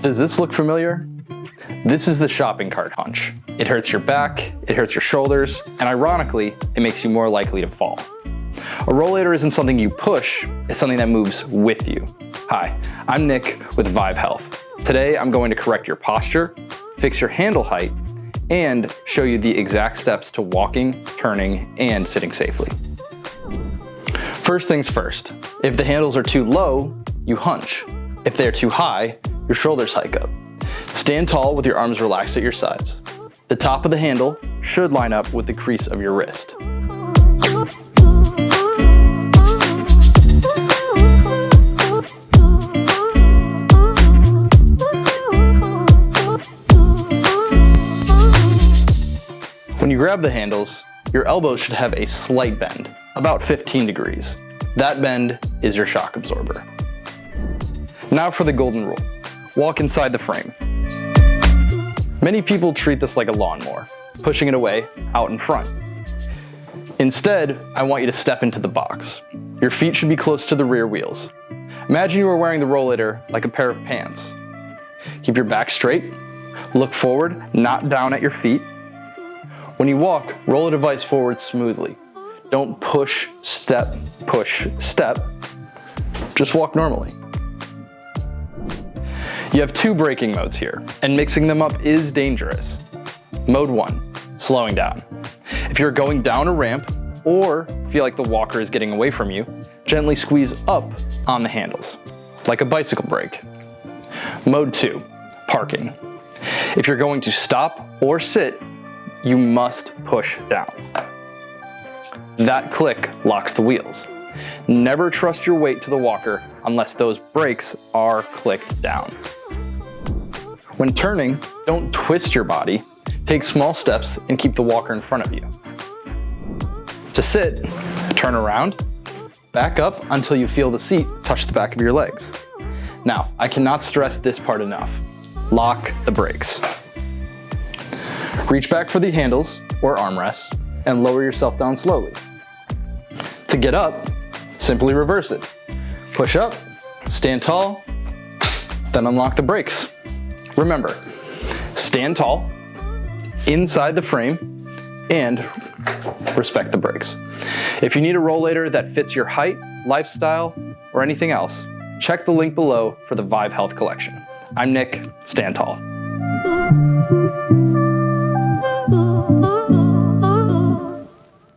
Does this look familiar? This is the shopping cart hunch. It hurts your back, it hurts your shoulders, and ironically, it makes you more likely to fall. A rollator isn't something you push, it's something that moves with you. Hi, I'm Nick with Vive Health. Today, I'm going to correct your posture, fix your handle height, and show you the exact steps to walking, turning, and sitting safely. First things first, if the handles are too low, you hunch. If they're too high, your shoulders hike up. Stand tall with your arms relaxed at your sides. The top of the handle should line up with the crease of your wrist. When you grab the handles, your elbows should have a slight bend, about 15 degrees. That bend is your shock absorber. Now for the golden rule. Walk inside the frame. Many people treat this like a lawnmower, pushing it away out in front. Instead, I want you to step into the box. Your feet should be close to the rear wheels. Imagine you are wearing the rollator like a pair of pants. Keep your back straight, look forward, not down at your feet. When you walk, roll the device forward smoothly. Don't push, step, just walk normally. You have two braking modes here, and mixing them up is dangerous. Mode 1, slowing down. If you're going down a ramp or feel like the walker is getting away from you, gently squeeze up on the handles, like a bicycle brake. Mode 2, parking. If you're going to stop or sit, you must push down. That click locks the wheels. Never trust your weight to the walker unless those brakes are clicked down. When turning, don't twist your body. Take small steps and keep the walker in front of you. To sit, turn around, back up until you feel the seat touch the back of your legs. Now, I cannot stress this part enough. Lock the brakes. Reach back for the handles or armrests and lower yourself down slowly. To get up, simply reverse it. Push up, stand tall, then unlock the brakes. Remember, stand tall, inside the frame, and respect the brakes. If you need a rollator that fits your height, lifestyle, or anything else, check the link below for the Vive Health collection. I'm Nick, stand tall.